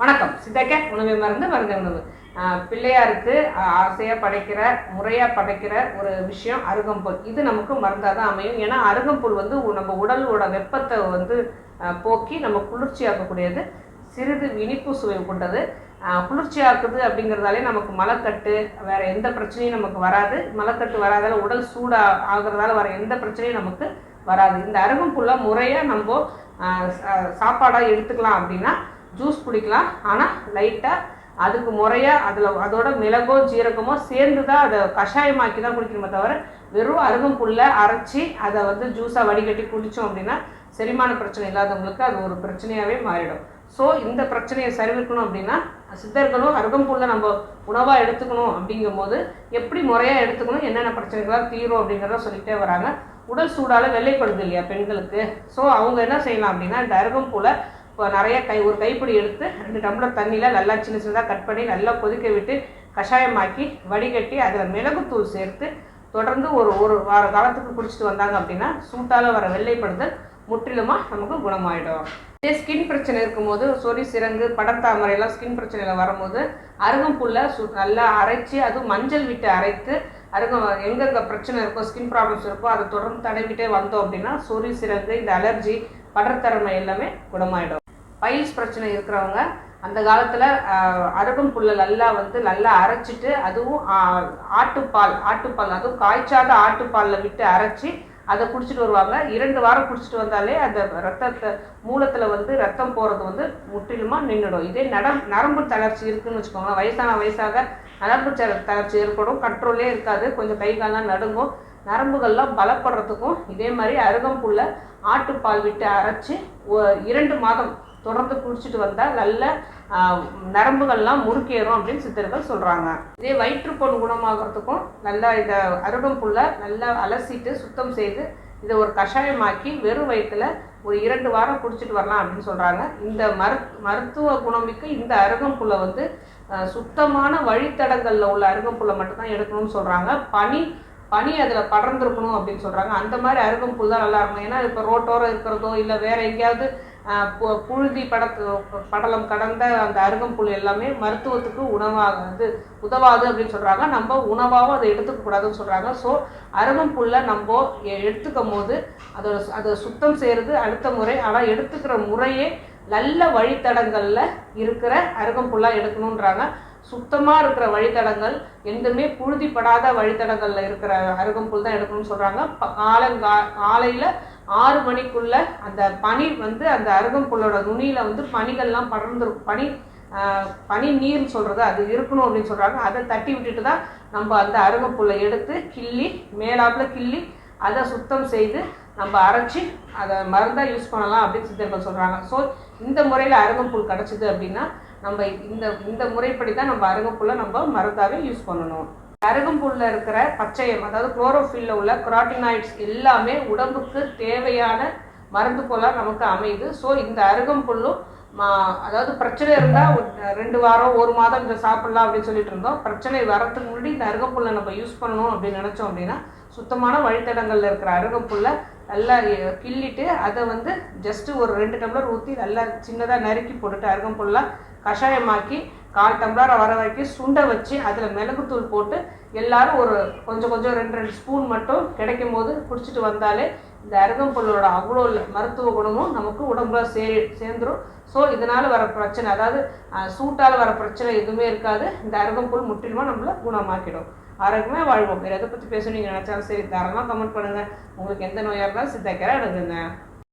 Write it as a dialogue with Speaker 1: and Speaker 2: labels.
Speaker 1: வணக்கம். சித்தக்க உணவை மருந்து மருந்து உணவு. பிள்ளையாருக்கு ஆசையாக படைக்கிற முறையாக படைக்கிற ஒரு விஷயம் அருகம்புல். இது நமக்கு மருந்தாக தான் அமையும். ஏன்னா அருகம்புல் வந்து நம்ம உடலோட வெப்பத்தை வந்து போக்கி நம்ம குளிர்ச்சியாக்கக்கூடியது. சிறிது இனிப்பு சுவை கொண்டது. குளிர்ச்சியாக்குது அப்படிங்கிறதாலே நமக்கு மலக்கட்டு வேறு எந்த பிரச்சனையும் நமக்கு வராது. மலக்கட்டு வராதால உடல் சூடாக ஆகிறதால வர எந்த பிரச்சனையும் நமக்கு வராது. இந்த அருகம்புல்லை முறையாக நம்ம சாப்பாடாக எடுத்துக்கலாம். அப்படின்னா ஜூஸ் குடிக்கலாம். ஆனால் லைட்டாக அதுக்கு முறையாக அதோட மிளகோ ஜீரகமோ சேர்ந்து தான் அதை கஷாயமாக்கி தான் குடிக்கணுமே தவிர வெறும் அருகம்புல்லை அரைச்சி அதை வந்து ஜூஸாக வடிகட்டி குடித்தோம் அப்படின்னா செரிமான பிரச்சனை இல்லாதவங்களுக்கு அது ஒரு பிரச்சனையாகவே மாறிடும். ஸோ இந்த பிரச்சனையை சரிவிக்கணும் அப்படின்னா சித்தர்களும் அருகம்புல்லை நம்ம உணவாக எடுத்துக்கணும். அப்படிங்கும் போது எப்படி முறையாக எடுத்துக்கணும், என்னென்ன பிரச்சனைகளாக தீரும் அப்படிங்கிறத சொல்லிகிட்டே வராங்க. உடல் சூடால் வெள்ளைப்படுது இல்லையா பெண்களுக்கு. ஸோ அவங்க என்ன செய்யலாம் அப்படின்னா இந்த அருகம்புல்லை இப்போ நிறைய ஒரு கைப்பிடி எடுத்து 2 டம்ளர் தண்ணியில் நல்லா சின்ன சின்னதாக கட் பண்ணி நல்லா கொதிக்க விட்டு கஷாயமாக்கி வடிகட்டி அதில் மிளகுத்தூள் சேர்த்து தொடர்ந்து ஒரு வார காலத்துக்கு குடிச்சிட்டு வந்தாங்க அப்படின்னா சூட்டால் வர வெள்ளைப்படுதல் முற்றிலுமாக நமக்கு குணமாயிடும். இதே ஸ்கின் பிரச்சனை இருக்கும்போது சொறி சிரங்கு படர்தாமரையெல்லாம் ஸ்கின் பிரச்சனையில் வரும்போது அருகம்புல்லை நல்லா அரைச்சி அதுவும் மஞ்சள் விட்டு அரைத்து எங்கெங்கே பிரச்சனை இருக்கோ ஸ்கின் ப்ராப்ளம்ஸ் இருக்கோ அதை தொடர்ந்து தடவிட்டே வந்தோம் அப்படின்னா சொறி சிரங்கு இந்த அலர்ஜி படர்தன்மை எல்லாமே குணமாயிடும். பைல்ஸ் பிரச்சனை இருக்கிறவங்க அந்த காலத்தில் அருகம்புல்லை நல்லா அரைச்சிட்டு அதுவும் ஆட்டுப்பால் அதுவும் காய்ச்சாத ஆட்டுப்பாலில் விட்டு அரைச்சி அதை குடிச்சிட்டு வருவாங்க. 2 வாரம் குடிச்சிட்டு வந்தாலே அந்த ரத்தத்தை மூலத்தில் வந்து ரத்தம் போகிறது வந்து முற்றிலுமாக நின்றுடும். இதே நரம்பு தளர்ச்சி இருக்குதுன்னு வச்சுக்கோங்களேன். வயசாக நரம்பு தளர்ச்சி ஏற்படும். கண்ட்ரோலே இருக்காது. கொஞ்சம் கை காலெலாம் நடுங்கும். நரம்புகள்லாம் பலப்படுறதுக்கும் இதே மாதிரி அருகம்புல்லை ஆட்டுப்பால் விட்டு அரைச்சி 2 மாதம் தொடர்ந்து குடிச்சிட்டு வந்தால் நல்ல நரம்புகள்லாம் முறுக்கேறும் அப்படின்னு சித்தர்கள் சொல்கிறாங்க. இதே வயிற்றுப்புண் குணமாகறதுக்கும் நல்லா இந்த அருகம்புல்லை நல்லா அலசிட்டு சுத்தம் செய்து இதை ஒரு கஷாயமாக்கி வெறும் வயிற்றுல ஒரு 2 வாரம் குடிச்சிட்டு வரலாம் அப்படின்னு சொல்கிறாங்க. இந்த மருத்துவ குணமிக்க இந்த அருகம்புல்லை வந்து சுத்தமான வழித்தடங்களில் உள்ள அருகம்புல்லை மட்டும்தான் எடுக்கணும்னு சொல்கிறாங்க. பனி அதில் படர்ந்துருக்கணும் அப்படின்னு சொல்கிறாங்க. அந்த மாதிரி அருகம்புல் தான் நல்லா இருக்கும். ஏன்னா இப்போ ரோட்டோரம் இருக்கிறதோ இல்லை வேறு எங்கேயாவது புழுதி படலம் கடந்த அந்த அருகம்புல் எல்லாமே மருத்துவத்துக்கு உதவாது அப்படின்னு சொல்கிறாங்க. நம்ம உணவாகவும் அதை எடுத்துக்கக்கூடாதுன்னு சொல்கிறாங்க. ஸோ அருகம்புல்லை நம்ம எடுத்துக்கும் போது அதை சுத்தம் செய்கிறது அடுத்த முறை. ஆனால் எடுத்துக்கிற முறையே நல்ல வழித்தடங்களில் இருக்கிற அருகம்புல்லாக எடுக்கணுன்றாங்க. சுத்தமாக இருக்கிற வழித்தடங்கள் எதுவுமே புழுதிப்படாத வழித்தடங்களில் இருக்கிற அருகம்புல் தான் எடுக்கணும்னு சொல்கிறாங்க. காலையில் 6 மணிக்குள்ள அந்த பனி வந்து அந்த அருகம்புல்லோட நுனியில் வந்து பனிகள்லாம் படர்ந்துருக்கும். பனி நீர்னு சொல்கிறது அது இருக்கணும் அப்படின்னு சொல்கிறாங்க. அதை தட்டி விட்டுட்டு தான் நம்ம அந்த அருகம்புல்லை எடுத்து மேலாப்பில் கிள்ளி அதை சுத்தம் செய்து நம்ம அரைச்சி அதை மருந்தாக யூஸ் பண்ணலாம் அப்படின்னு சித்தர்கள் சொல்கிறாங்க. ஸோ இந்த முறையில் அருகம்புல் கிடச்சிது அப்படின்னா நம்ம இந்த முறைப்படி தான் நம்ம அருகம்புல்லை நம்ம மருந்தாகவே யூஸ் பண்ணணும். அருகம்புல்ல இருக்கிற பச்சையம் அதாவது குளோரோஃபில்ல உள்ள கரோட்டினாய்ட்ஸ் எல்லாமே உடம்புக்கு தேவையான மருந்து போல நமக்கு அமையுது. ஸோ இந்த அருகம்புல்லும் அதாவது பிரச்சனை இருந்தால் 2 வாரம் 1 மாதம் இதை சாப்பிடலாம் அப்படின்னு சொல்லிட்டு இருந்தோம். பிரச்சனை வரத்துக்கு முன்னாடி இந்த அருகம்புல்லை நம்ம யூஸ் பண்ணணும் அப்படின்னு நினச்சோம் அப்படின்னா சுத்தமான வழித்தடங்களில் இருக்கிற அருகம்புல்லை நல்லா கிள்ளிட்டு அதை வந்து ஜஸ்ட்டு ஒரு 2 டம்ளர் ஊற்றி நல்லா சின்னதாக நறுக்கி போட்டுட்டு அருகம்புல்லாம் கஷாயமாக்கி 1/4 டம்ளர் வர வரைக்கும் சுண்டை வச்சு அதில் மிளகுத்தூள் போட்டு எல்லாரும் ஒரு கொஞ்சம் 2 ஸ்பூன் மட்டும் கிடைக்கும் போது குடிச்சிட்டு வந்தாலே இந்த அருகம்புல்லோட அவ்வளோ மருத்துவ குணமும் நமக்கு உடம்புல சேர்ந்துடும். ஸோ இதனால் வர பிரச்சனை அதாவது சூட்டால் வர பிரச்சனை எதுவுமே இருக்காது. இந்த அருகம்புல் முற்றிலுமாக நம்மளை குணமாக்கிடும். ஆரோக்கியமாக வாழ்வோம். வேறு எதை பற்றி பேசணும் நீங்கள் நினச்சாலும் சரி தாராளமாக கமெண்ட் பண்ணுங்கள். உங்களுக்கு எந்த நோயாக இருந்தாலும் சித்தக்கரை அணுகுங்க.